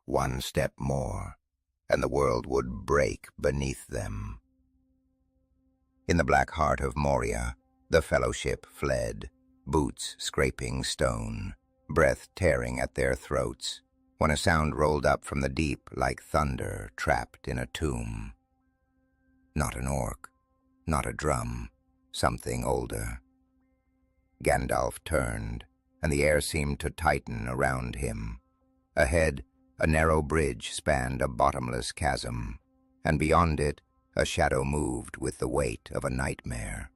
One step more, and the world would break beneath them. In the black heart of Moria, the Fellowship fled, boots scraping stone, breath tearing at their throats, when a sound rolled up from the deep like thunder trapped in a tomb. Not an orc, not a drum, something older. Gandalf turned, and the air seemed to tighten around him. Ahead, a narrow bridge spanned a bottomless chasm, and beyond it, a shadow moved with the weight of a nightmare.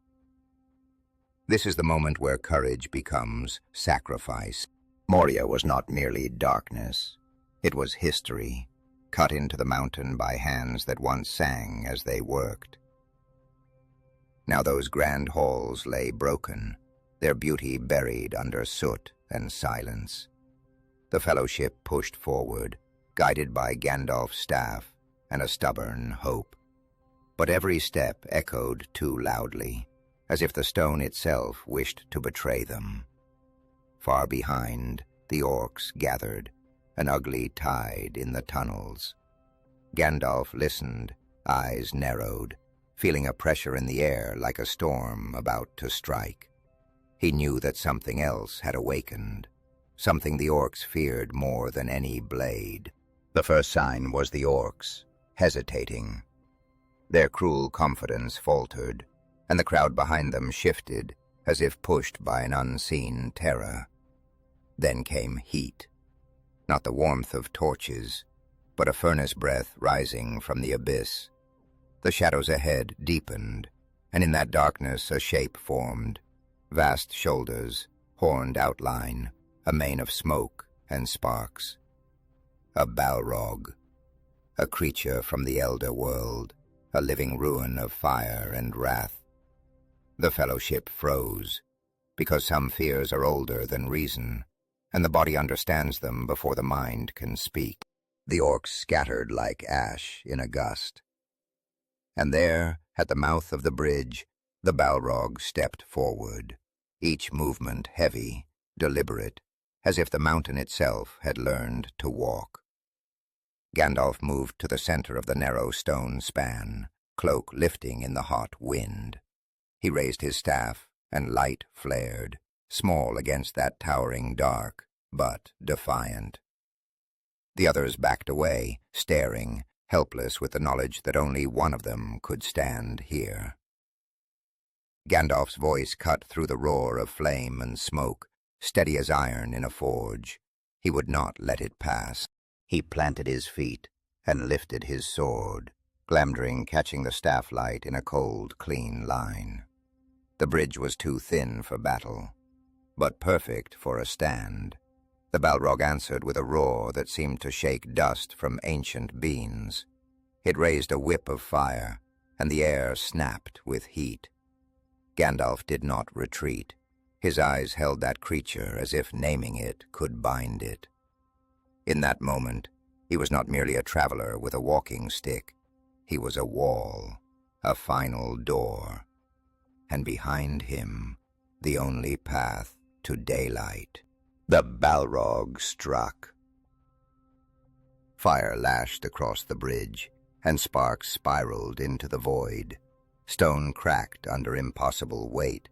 This is the moment where courage becomes sacrifice. Moria was not merely darkness. It was history, cut into the mountain by hands that once sang as they worked. Now those grand halls lay broken, their beauty buried under soot and silence. The Fellowship pushed forward, guided by Gandalf's staff and a stubborn hope. But every step echoed too loudly, as if the stone itself wished to betray them. Far behind, the orcs gathered, an ugly tide in the tunnels. Gandalf listened, eyes narrowed, feeling a pressure in the air like a storm about to strike. He knew that something else had awakened, something the orcs feared more than any blade. The first sign was the orcs, hesitating. Their cruel confidence faltered, and the crowd behind them shifted, as if pushed by an unseen terror. Then came heat. Not the warmth of torches, but a furnace breath rising from the abyss. The shadows ahead deepened, and in that darkness a shape formed. Vast shoulders, horned outline, a mane of smoke and sparks. A Balrog, a creature from the Elder World, a living ruin of fire and wrath. The Fellowship froze, because some fears are older than reason, and the body understands them before the mind can speak. The orcs scattered like ash in a gust. And there, at the mouth of the bridge, the Balrog stepped forward, each movement heavy, deliberate, as if the mountain itself had learned to walk. Gandalf moved to the center of the narrow stone span, cloak lifting in the hot wind. He raised his staff, and light flared, small against that towering dark, but defiant. The others backed away, staring, helpless with the knowledge that only one of them could stand here. Gandalf's voice cut through the roar of flame and smoke, steady as iron in a forge. He would not let it pass. He planted his feet and lifted his sword, Glamdring catching the staff light in a cold, clean line. The bridge was too thin for battle, but perfect for a stand. The Balrog answered with a roar that seemed to shake dust from ancient beams. It raised a whip of fire, and the air snapped with heat. Gandalf did not retreat. His eyes held that creature as if naming it could bind it. In that moment, he was not merely a traveler with a walking stick. He was a wall, a final door, and behind him, the only path to daylight. The Balrog struck. Fire lashed across the bridge, and sparks spiraled into the void. Stone cracked under impossible weight.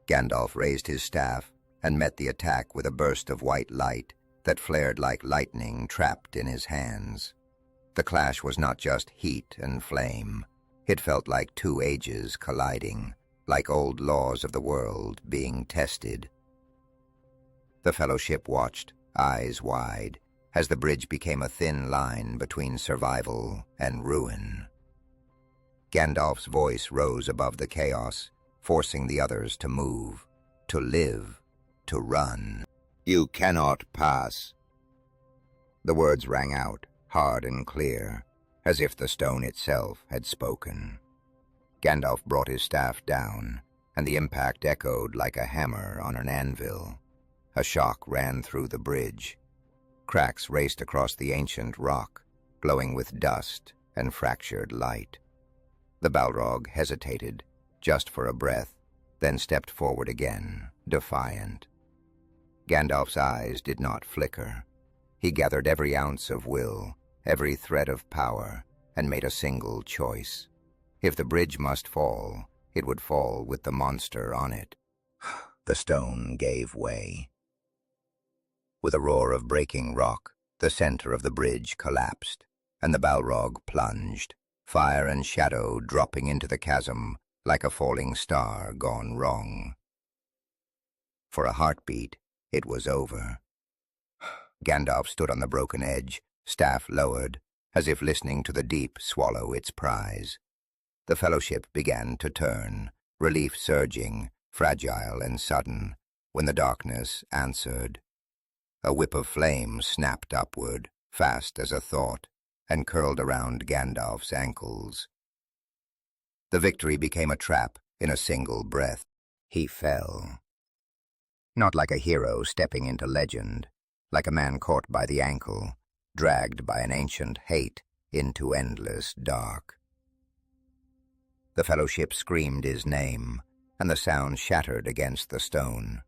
Gandalf raised his staff and met the attack with a burst of white light that flared like lightning trapped in his hands. The clash was not just heat and flame. It felt like two ages colliding, like old laws of the world being tested. The Fellowship watched, eyes wide, as the bridge became a thin line between survival and ruin. Gandalf's voice rose above the chaos, forcing the others to move, to live, to run. "You cannot pass." The words rang out, hard and clear, as if the stone itself had spoken. Gandalf brought his staff down, and the impact echoed like a hammer on an anvil. A shock ran through the bridge. Cracks raced across the ancient rock, glowing with dust and fractured light. The Balrog hesitated, just for a breath, then stepped forward again, defiant. Gandalf's eyes did not flicker. He gathered every ounce of will, every thread of power, and made a single choice. If the bridge must fall, it would fall with the monster on it. The stone gave way. With a roar of breaking rock, the center of the bridge collapsed, and the Balrog plunged, fire and shadow dropping into the chasm like a falling star gone wrong. For a heartbeat, it was over. Gandalf stood on the broken edge, staff lowered, as if listening to the deep swallow its prize. The Fellowship began to turn, relief surging, fragile and sudden, when the darkness answered. A whip of flame snapped upward, fast as a thought, and curled around Gandalf's ankles. The victory became a trap in a single breath. He fell. Not like a hero stepping into legend, like a man caught by the ankle, dragged by an ancient hate into endless dark. The Fellowship screamed his name, and the sound shattered against the stone.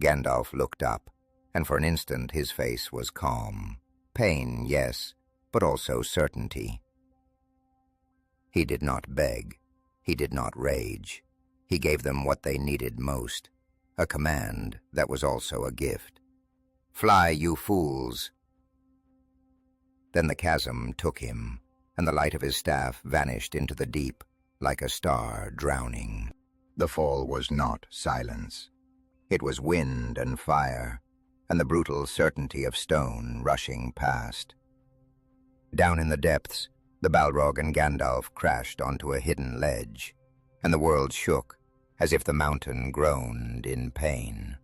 Gandalf looked up, and for an instant his face was calm. Pain, yes, but also certainty. He did not beg. He did not rage. He gave them what they needed most, a command that was also a gift. "Fly, you fools!" Then the chasm took him, and the light of his staff vanished into the deep, like a star drowning. The fall was not silence. It was wind and fire, and the brutal certainty of stone rushing past. Down in the depths, the Balrog and Gandalf crashed onto a hidden ledge, and the world shook as if the mountain groaned in pain.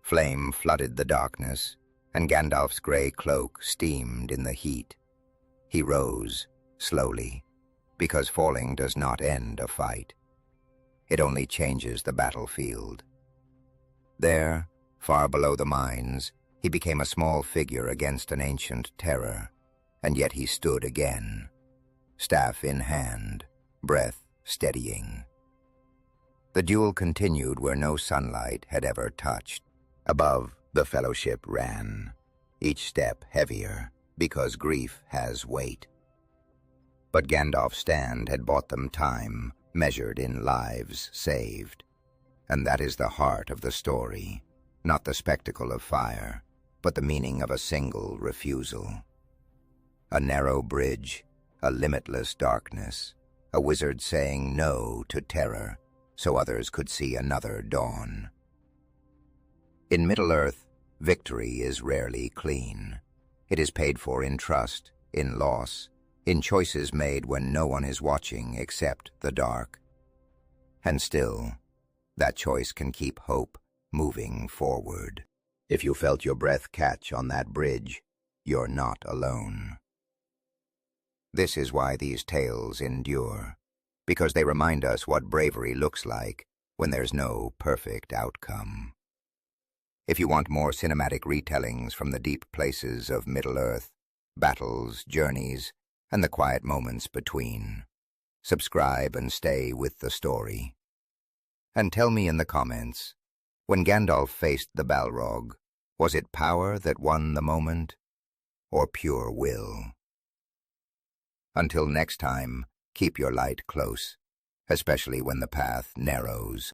Flame flooded the darkness, and Gandalf's gray cloak steamed in the heat. He rose, slowly, because falling does not end a fight. It only changes the battlefield. There, far below the mines, he became a small figure against an ancient terror, and yet he stood again, staff in hand, breath steadying. The duel continued where no sunlight had ever touched. Above, the Fellowship ran, each step heavier, because grief has weight. But Gandalf's stand had bought them time, measured in lives saved. And that is the heart of the story, not the spectacle of fire, but the meaning of a single refusal. A narrow bridge, a limitless darkness, a wizard saying no to terror so others could see another dawn. In Middle-earth, victory is rarely clean. It is paid for in trust, in loss, in choices made when no one is watching except the dark. And still, that choice can keep hope moving forward. If you felt your breath catch on that bridge, you're not alone. This is why these tales endure, because they remind us what bravery looks like when there's no perfect outcome. If you want more cinematic retellings from the deep places of Middle-earth, battles, journeys, and the quiet moments between, subscribe and stay with the story. And tell me in the comments, when Gandalf faced the Balrog, was it power that won the moment, or pure will? Until next time, keep your light close, especially when the path narrows.